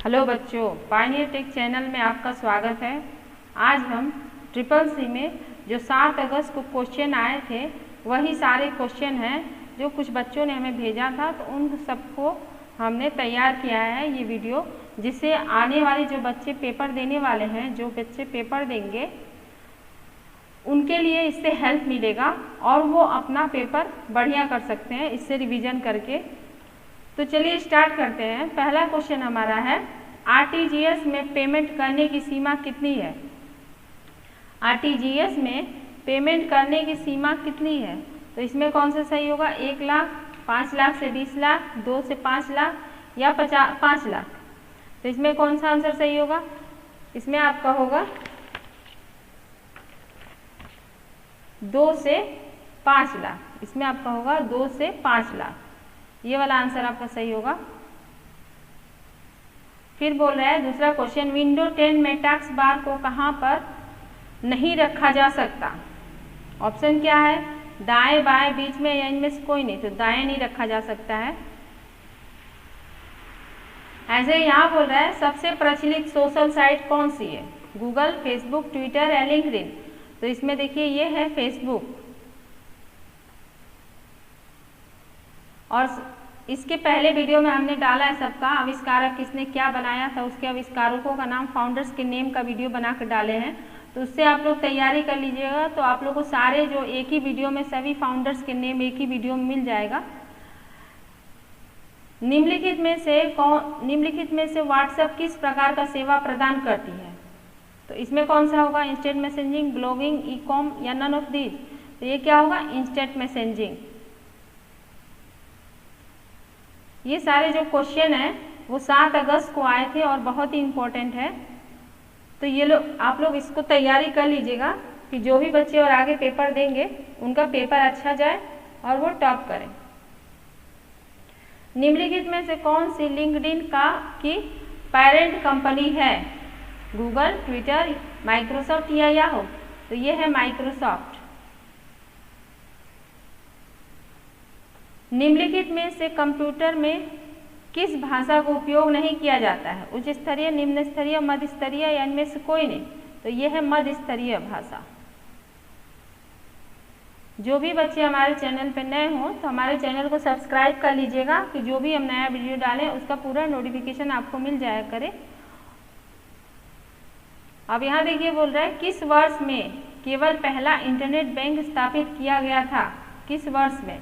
Hello बच्चों, Pioneer take channel में आपका स्वागत है। आज हम ट्रिपल सी में जो 7 अगस्त को क्वेश्चन आए थे वही सारे क्वेश्चन हैं जो कुछ बच्चों ने हमें भेजा था, तो उन सबको हमने तैयार किया है ये वीडियो, जिससे आने वाले जो बच्चे पेपर देने वाले हैं, जो बच्चे पेपर देंगे उनके लिए इससे हेल्प मिलेगा और वो अपना पेपर बढ़िया कर सकते हैं इससे रिवीजन करके। तो चलिए स्टार्ट करते हैं। पहला क्वेश्चन हमारा है, आरटीजीएस में पेमेंट करने की सीमा कितनी है? आरटीजीएस में पेमेंट करने की सीमा कितनी है? तो इसमें कौन सा सही होगा? 1 लाख, 5 लाख से 20 लाख, 2 से 5 लाख या 5 लाख? तो इसमें कौन सा आंसर सही होगा? इसमें आपका होगा 2 से 5 लाख। इसमें आपका होगा 2 से 5 लाख, ये वाला आंसर आपका सही होगा। फिर बोल रहा है दूसरा क्वेश्चन, विंडो 10 में टैक्स बार को कहाँ पर नहीं रखा जा सकता? ऑप्शन क्या है? दाएं, बाएं, बीच में या इनमें से कोई नहीं। तो दाएं नहीं रखा जा सकता है। ऐसे यहाँ बोल रहा है सबसे प्रचलित सोशल साइट कौन सी है? गूगल, फेसबुक, ट्विटर या लिंक्डइन? तो इसमें देखिए ये है फेसबुक। और इसके पहले वीडियो में हमने डाला है सबका आविष्कारक किसने क्या बनाया था, उसके आविष्कारकों का नाम, फाउंडर्स के नेम का वीडियो बना कर डाले हैं। तो उससे आप लोग तैयारी कर लीजिएगा, तो आप लोग को सारे जो एक ही वीडियो में सभी फाउंडर्स के नेम एक ही वीडियो में मिल जाएगा। निम्नलिखित में से व्हाट्सएप किस प्रकार का सेवा प्रदान करती है? तो इसमें कौन सा होगा? Instant messaging, blogging, e com या नन ऑफ दीज? तो ये क्या होगा? Instant messaging. ये सारे जो क्वेश्चन हैं वो 7 अगस्त को आए थे और बहुत ही इम्पोर्टेंट है। तो ये लोग आप लोग इसको तैयारी कर लीजिएगा कि जो भी बच्चे और आगे पेपर देंगे उनका पेपर अच्छा जाए और वो टॉप करें। निम्नलिखित में से कौन सी लिंक्डइन की पेरेंट कंपनी है? गूगल, ट्विटर, माइक्रोसॉफ्ट या याहू? तो ये है माइक्रोसॉफ्ट। निम्नलिखित में से कंप्यूटर में किस भाषा का उपयोग नहीं किया जाता है? उच्च स्तरीय, निम्न स्तरीय, मध्य स्तरीय या इनमें से कोई नहीं? तो ये है मध्य स्तरीय भाषा। जो भी बच्चे हमारे चैनल पर नए हों तो हमारे चैनल को सब्सक्राइब कर लीजिएगा कि जो भी हम नया वीडियो डालें उसका पूरा नोटिफिकेशन आपको मिल जाया करे। अब यहाँ देखिए बोल रहा है किस वर्ष में केवल पहला इंटरनेट बैंक स्थापित किया गया था? किस वर्ष में?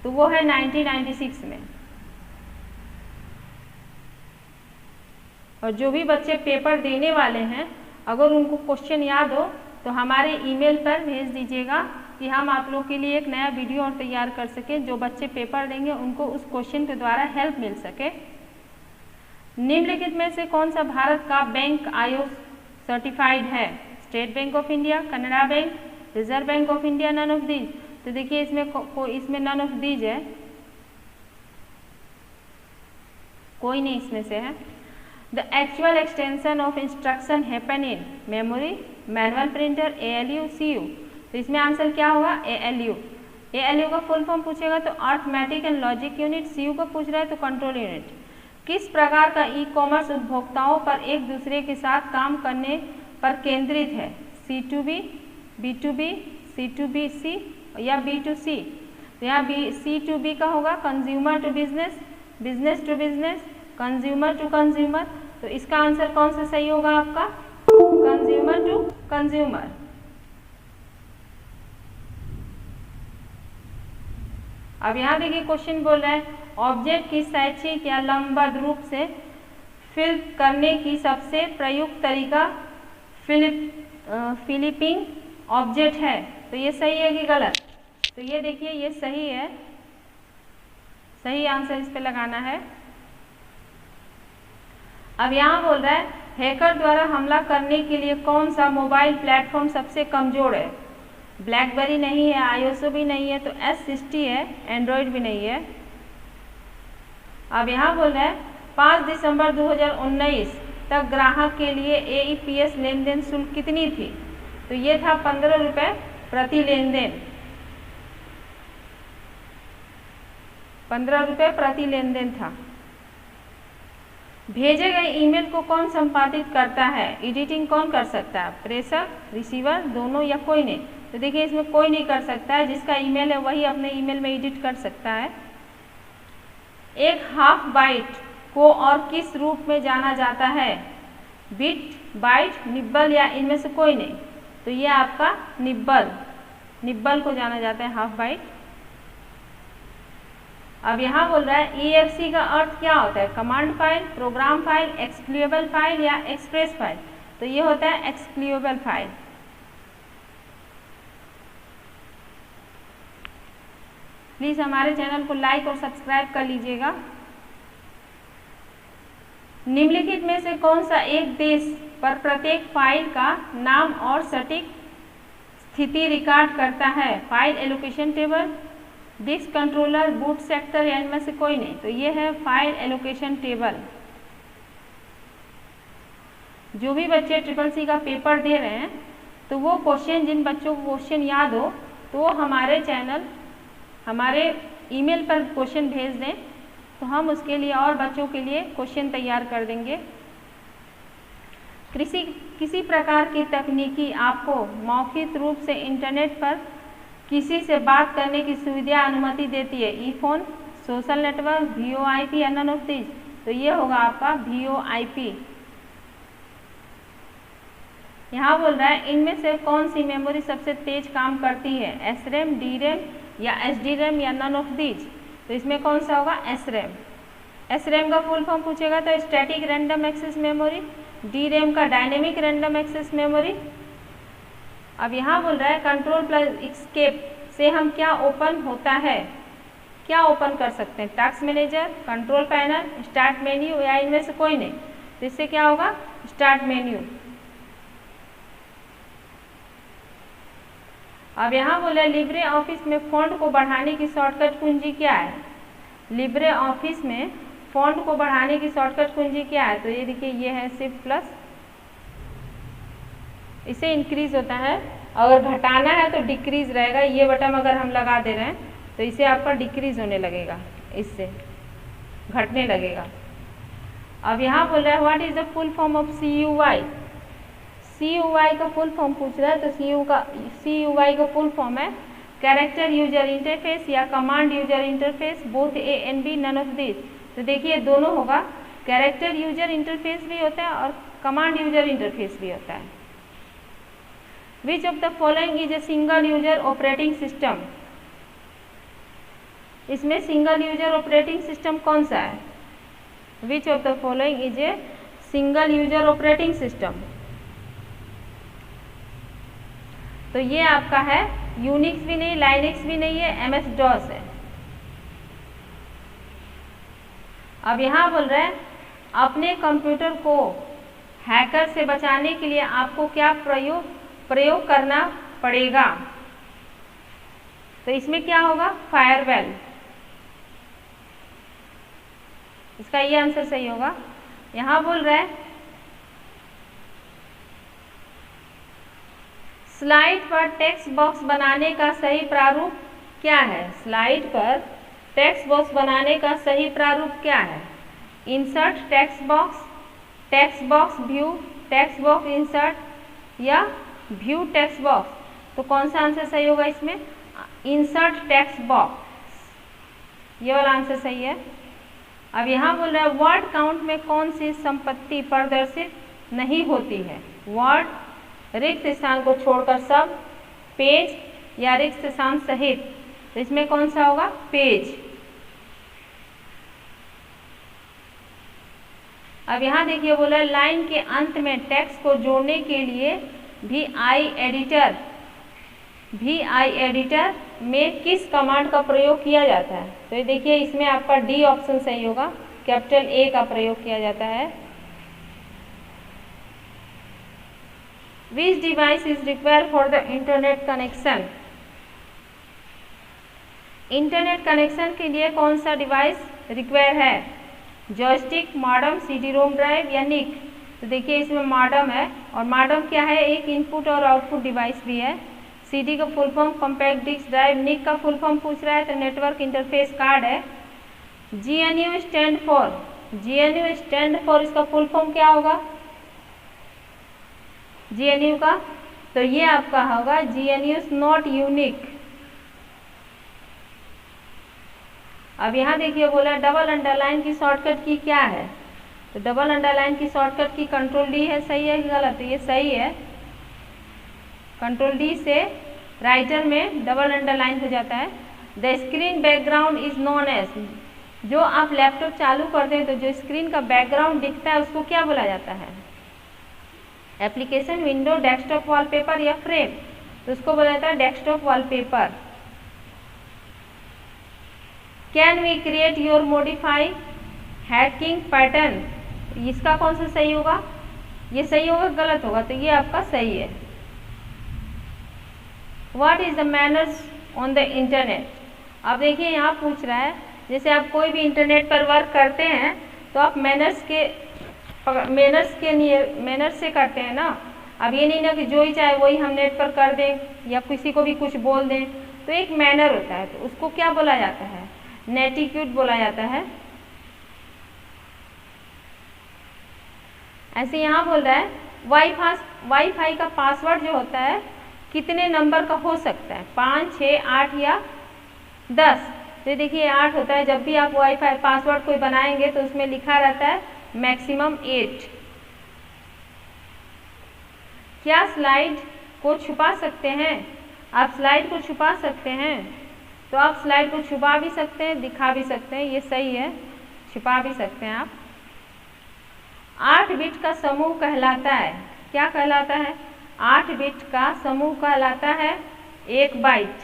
तो वो है 1996 में। और जो भी बच्चे पेपर देने वाले हैं अगर उनको क्वेश्चन याद हो तो हमारे ईमेल पर भेज दीजिएगा कि हम आप लोग के लिए एक नया वीडियो और तैयार कर सकें, जो बच्चे पेपर देंगे उनको उस क्वेश्चन के द्वारा हेल्प मिल सके। निम्नलिखित में से कौन सा भारत का बैंक आयोग सर्टिफाइड है? State Bank of India, Canara bank, Reserve Bank of India, none of these? तो देखिए इसमें नन ऑफ दीज है, कोई नहीं इसमें से है। The actual extension of instruction happen in memory, manual printer, ALU, CU? तो इसमें आंसर क्या होगा? ALU। ALU का फुल फॉर्म पूछेगा तो arithmetic and logic unit, CU का पूछ रहा है तो कंट्रोल यूनिट। किस प्रकार का ई कॉमर्स उपभोक्ताओं पर एक दूसरे के साथ काम करने पर केंद्रित है? C2B, B2B, C2BC या B2C? तो यहाँ C2B का होगा consumer to business, business to business, consumer to consumer. तो इसका आंसर कौन सा सही होगा आपका? Consumer to consumer. अब यहाँ देखिए क्वेश्चन बोल रहा है ऑब्जेक्ट की शैक्षिक या लंबवत रूप से फिल करने की सबसे प्रयुक्त तरीका फिलिपिंग ऑब्जेक्ट है। तो ये सही है कि गलत? तो ये देखिए ये सही है, सही आंसर इस पे लगाना है। अब यहाँ बोल रहा है हैकर द्वारा हमला करने के लिए कौन सा मोबाइल प्लेटफॉर्म सबसे कमजोर है? ब्लैकबेरी नहीं है, iOS भी नहीं है, तो S60 है, एंड्रॉयड भी नहीं है। अब यहाँ बोल रहा है 5 दिसंबर 2019 तक ग्राहक के लिए AEPS लेन देन शुल्क कितनी थी? तो ये था 15 रुपये प्रति लेन देन, 15 रुपये प्रति लेन देन था। भेजे गए ईमेल को कौन संपादित करता है? एडिटिंग कौन कर सकता है? प्रेषक, रिसीवर, दोनों या कोई नहीं? तो देखिए इसमें कोई नहीं कर सकता है, जिसका ईमेल है वही अपने ईमेल में एडिट कर सकता है। एक हाफ बाइट को और किस रूप में जाना जाता है? बिट, बाइट, निब्बल या इनमें से कोई नहीं? तो ये आपका निब्बल को जाना जाता है, हाफ बाइट। अब यहाँ बोल रहा है EXE का अर्थ क्या होता है? Command file, program file, executable file या एक्सप्रेस फाइल? तो ये होता है एक्सक्लूएबल फाइल। प्लीज हमारे चैनल को लाइक और सब्सक्राइब कर लीजिएगा। निम्नलिखित में से कौन सा एक देश पर प्रत्येक फाइल का नाम और सटीक स्थिति रिकॉर्ड करता है? File allocation table, disk controller, boot sector या इनमें से कोई नहीं? तो ये है फाइल एलोकेशन टेबल। जो भी बच्चे CCC का पेपर दे रहे हैं तो वो क्वेश्चन, जिन बच्चों को क्वेश्चन याद हो तो वो हमारे ईमेल पर क्वेश्चन भेज दें, तो हम उसके लिए और बच्चों के लिए क्वेश्चन तैयार कर देंगे। किसी प्रकार की तकनीकी आपको मौखिक रूप से इंटरनेट पर किसी से बात करने की सुविधा अनुमति देती है? ई फोन, सोशल नेटवर्क, VoIP या नन ऑफ दीज? तो ये होगा आपका VoIP। यहाँ बोल रहा है इनमें से कौन सी मेमोरी सबसे तेज काम करती है? SRAM, DRAM या SDRAM या नन ऑफ दीज? तो इसमें कौन सा होगा? SRAM। SRAM का फुल फॉर्म पूछेगा तो static random access memory, DRAM का डायनेमिक रैंडम एक्सेस मेमोरी। अब यहाँ बोल रहा है कंट्रोल प्लस एस्केप से हम क्या ओपन होता है? क्या ओपन कर सकते हैं? Task manager, control panel, start menu या इनमें से कोई नहीं? तो इससे क्या होगा? Start menu. अब यहाँ बोला लिब्रे ऑफिस में फॉन्ट को बढ़ाने की शॉर्टकट कुंजी क्या है? लिब्रे ऑफिस में फॉन्ट को बढ़ाने की शॉर्टकट कुंजी क्या है? तो ये देखिए, ये है शिफ्ट प्लस, इसे इंक्रीज होता है। अगर घटाना है तो डिक्रीज रहेगा। ये बटन अगर हम लगा दे रहे हैं तो इसे आपका डिक्रीज होने लगेगा, इससे घटने लगेगा। अब यहाँ बोल रहा है what is the full form of CUI? CUI का फुल फॉर्म पूछ रहा है, तो CUI का फुल फॉर्म है कैरेक्टर यूजर इंटरफेस या command user interface, both A and B, none of this? तो देखिए दोनों होगा, कैरेक्टर यूजर इंटरफेस भी होता है और कमांड यूजर इंटरफेस भी होता है। Which of the following is a single user operating system? इसमें सिंगल यूजर ऑपरेटिंग सिस्टम कौन सा है? Which of the following is a single user operating system? तो ये आपका है यूनिक्स भी नहीं, लाइनक्स भी नहीं है, MS-DOS है। अब यहाँ बोल रहे हैं अपने कंप्यूटर को हैकर से बचाने के लिए आपको क्या प्रयोग करना पड़ेगा? तो इसमें क्या होगा? फायरवॉल। इसका ये आंसर सही होगा। यहाँ बोल रहे हैं स्लाइड पर टेक्स्ट बॉक्स बनाने का सही प्रारूप क्या है? स्लाइड पर टेक्स्ट बॉक्स बनाने का सही प्रारूप क्या है? Insert text box view, text box insert या व्यू टेक्स्ट बॉक्स? तो कौन सा आंसर सही होगा इसमें? इंसर्ट टेक्स्ट बॉक्स, ये वाला आंसर सही है। अब यहाँ बोल रहा है वर्ड काउंट में कौन सी संपत्ति प्रदर्शित नहीं होती है? वर्ड, रिक्त स्थान को छोड़कर सब, पेज या रिक्त स्थान सहित? तो इसमें कौन सा होगा? पेज। अब यहाँ देखिए बोला लाइन के अंत में टेक्स्ट को जोड़ने के लिए VI एडिटर में किस कमांड का प्रयोग किया जाता है? तो ये देखिए इसमें आपका D ऑप्शन सही होगा, कैपिटल A का प्रयोग किया जाता है। Which device is required for the internet connection? Internet connection के लिए कौन सा डिवाइस रिक्वायर है? जॉयस्टिक, मॉडेम, CD-ROM ड्राइव या निक? तो देखिए इसमें मॉडेम है, और मॉडेम क्या है? एक इनपुट और आउटपुट डिवाइस भी है। CD का full form compact disc drive. NIC का फुल फॉर्म पूछ रहा है तो नेटवर्क इंटरफेस कार्ड है। GNU stand for GNU stand for, इसका फुल फॉर्म क्या होगा GNU का? तो ये आपका होगा GNU इज नॉट यूनिक। अब यहाँ देखिए बोला डबल अंडरलाइन की शॉर्टकट की क्या है, तो डबल अंडरलाइन की शॉर्टकट की कंट्रोल डी है। सही है कि गलत है? ये सही है। कंट्रोल डी से राइटर में डबल अंडरलाइन हो जाता है। The screen background is known as, जो आप लैपटॉप चालू करते हैं तो जो स्क्रीन का बैकग्राउंड दिखता है उसको क्या बोला जाता है? एप्लीकेशन, विंडो, डेस्कटॉप वॉलपेपर या फ्रेम, तो उसको बोला जाता है desktop wallpaper. Can we create or modify hacking pattern, इसका कौन सा सही होगा? ये सही होगा गलत होगा? तो ये आपका सही है। What is the manners on the internet, अब देखिए यहाँ पूछ रहा है जैसे आप कोई भी इंटरनेट पर वर्क करते हैं तो आप मैनर्स से करते हैं ना। अब ये नहीं ना कि जो ही चाहे वही हम नेट पर कर दें या किसी को भी कुछ बोल दें, तो एक मैनर होता है, तो उसको क्या बोला जाता है? नेटिक्यूट बोला जाता है। ऐसे यहाँ बोल रहा है वाईफाई का पासवर्ड जो होता है कितने नंबर का हो सकता है? 5, 6, 8 या 10। तो देखिए 8 होता है। जब भी आप वाईफाई पासवर्ड कोई बनाएंगे तो उसमें लिखा रहता है मैक्सिमम 8। क्या स्लाइड को छुपा सकते हैं? आप स्लाइड को छुपा सकते हैं, तो आप स्लाइड को छुपा भी सकते हैं, दिखा भी सकते हैं, ये सही है, छुपा भी सकते हैं आप। 8 बिट का समूह कहलाता है, क्या कहलाता है? 8 बिट का समूह कहलाता है 1 बाइट।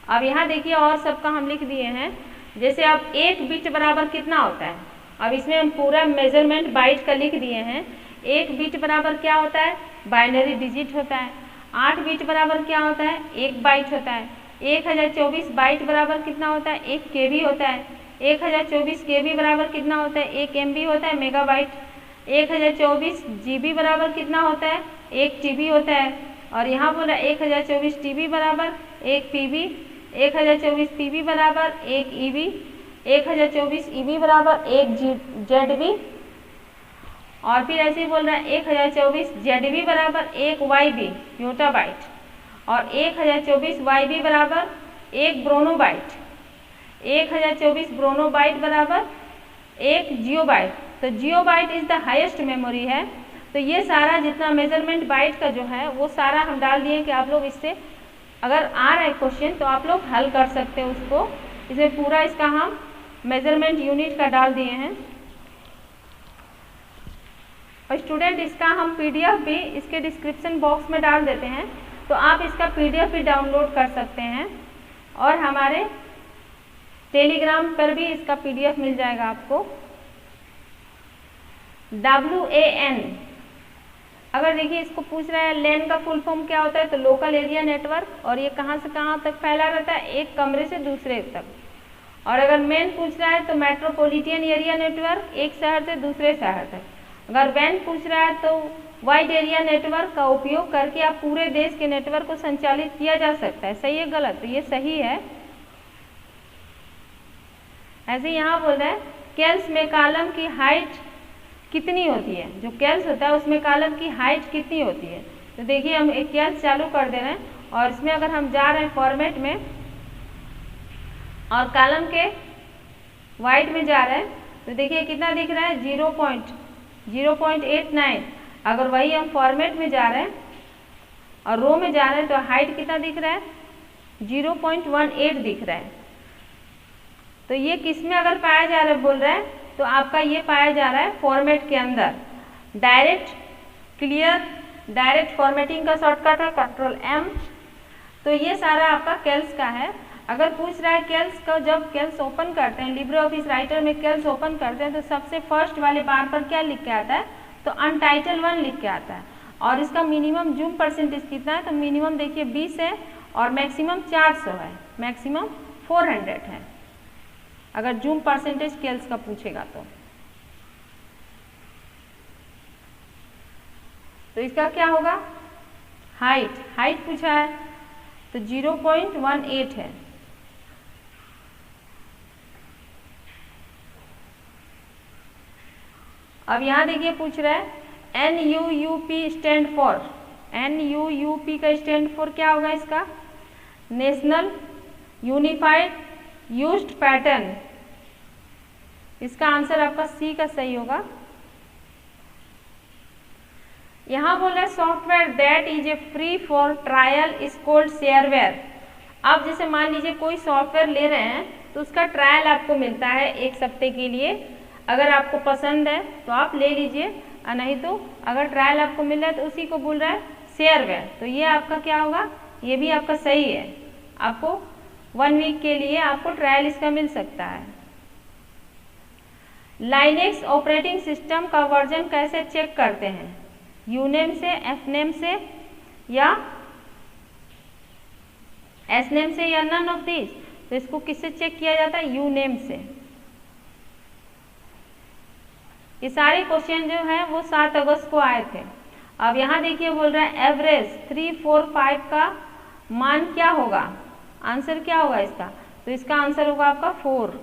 अब यहाँ देखिए और सबका हम लिख दिए हैं। जैसे अब 1 बिट बराबर कितना होता है? अब इसमें हम पूरा मेजरमेंट बाइट का लिख दिए हैं। 1 बिट बराबर क्या होता है? बाइनरी डिजिट होता है। 8 बिट बराबर क्या होता है? 1 बाइट होता है। 1024 बाइट बराबर कितना होता है? 1 KB होता है। 1024 KB बराबर कितना होता है? 1 MB होता है, मेगाबाइट। 1024 GB बराबर कितना होता है? 1 TB होता है। और यहाँ बोला 1024 TB बराबर 1 PB, 1024 PB बराबर 1 EB, 1024 EB बराबर 1 ZB, और फिर ऐसे ही बोल रहा है 1024 ZB बराबर 1 YB योटाबाइट, और 1024 YB बराबर 1 ब्रोनोबाइट, 1024 ब्रोनोबाइट बराबर 1 जियोबाइट। तो जियोबाइट इज द हाईएस्ट मेमोरी है। तो ये सारा जितना मेजरमेंट बाइट का जो है वो सारा हम डाल दिए कि आप लोग इससे अगर आ रहा है क्वेश्चन तो आप लोग हल कर सकते हैं उसको। इसमें पूरा इसका हम मेजरमेंट यूनिट का डाल दिए हैं। और स्टूडेंट इसका हम PDF भी इसके डिस्क्रिप्शन बॉक्स में डाल देते हैं, तो आप इसका PDF भी डाउनलोड कर सकते हैं, और हमारे टेलीग्राम पर भी इसका PDF मिल जाएगा आपको। WAN, अगर देखिए इसको पूछ रहा है LAN का फुल फॉर्म क्या होता है, तो लोकल एरिया नेटवर्क, और ये कहाँ से कहाँ तक फैला रहता है? एक कमरे से दूसरे तक। और अगर मेन पूछ रहा है तो मेट्रोपॉलिटन एरिया नेटवर्क, एक शहर से दूसरे शहर तक। अगर वैन पूछ रहा है तो वाइड एरिया नेटवर्क का उपयोग करके आप पूरे देश के नेटवर्क को संचालित किया जा सकता है। सही है गलत? तो ये सही है। ऐसे यहाँ बोल रहा है केल्स में कॉलम की हाइट कितनी होती है? जो केल्स होता है उसमें कॉलम की हाइट कितनी होती है? तो देखिए हम एक केल्स चालू कर दे रहे हैं, और इसमें अगर हम जा रहे हैं फॉर्मेट में और कॉलम के वाइड में जा रहे हैं, तो देखिए कितना दिख रहा है? 0.89। अगर वही हम फॉर्मेट में जा रहे हैं और रो में जा रहे हैं तो हाइट कितना दिख रहा है? 0.18 दिख रहा है। तो ये किस में अगर पाया जा रहा है बोल रहा है, तो आपका ये पाया जा रहा है फॉर्मेट के अंदर। डायरेक्ट फॉर्मेटिंग का शॉर्टकट है Ctrl+M। तो ये सारा आपका केल्स का है। अगर पूछ रहा है केल्स का, जब केल्स ओपन करते हैं लिब्रे ऑफिस राइटर में, केल्स ओपन करते हैं तो सबसे फर्स्ट वाले बार पर क्या लिख के आता है? तो अनटाइटल 1 लिख के आता है। और इसका मिनिमम जूम परसेंटेज कितना है? तो मिनिमम देखिए 20 है और मैक्सिमम 400 है, मैक्सिमम 400 है, अगर जूम परसेंटेज केल्स का पूछेगा तो इसका क्या होगा? हाइट पूछा है तो 0.18 है। अब यहाँ देखिए पूछ रहा है NUUP स्टैंड फॉर, NUUP का स्टैंड फॉर क्या होगा इसका? National unified used pattern. इसका आंसर आपका सी का सही होगा। यहाँ बोल रहा है software that is a free for trial is called shareware. आप जैसे मान लीजिए कोई सॉफ्टवेयर ले रहे हैं तो उसका ट्रायल आपको मिलता है 1 हफ्ते के लिए। अगर आपको पसंद है तो आप ले लीजिए, और नहीं तो अगर ट्रायल आपको मिल रहा है तो उसी को बोल रहा है शेयरवेयर। तो ये आपका क्या होगा? ये भी आपका सही है। आपको 1 वीक के लिए आपको ट्रायल इसका मिल सकता है। लाइनेक्स ऑपरेटिंग सिस्टम का वर्जन कैसे चेक करते हैं? यूनेम से, एफनेम से, या एसनेम से, या नन ऑफ दिस? तो इसको किससे चेक किया जाता है? यूनेम से। ये सारे क्वेश्चन जो है वो 7 अगस्त को आए थे। अब यहाँ देखिए बोल रहा है एवरेज 3, 4, 5 का मान क्या होगा? आंसर क्या होगा इसका? तो इसका आंसर होगा आपका 4।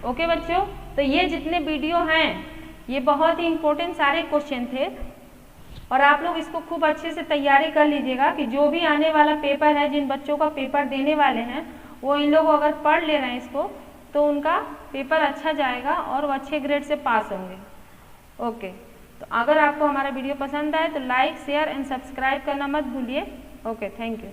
ओके बच्चों, तो ये जितने वीडियो हैं ये बहुत ही इंपॉर्टेंट सारे क्वेश्चन थे, और आप लोग इसको खूब अच्छे से तैयारी कर लीजिएगा कि जो भी आने वाला पेपर है, जिन बच्चों का पेपर देने वाले हैं, वो इन लोग अगर पढ़ ले रहे हैं इसको तो उनका पेपर अच्छा जाएगा और वो अच्छे ग्रेड से पास होंगे। ओके, तो अगर आपको हमारा वीडियो पसंद आए तो लाइक, शेयर एंड सब्सक्राइब करना मत भूलिए। Okay, thank you.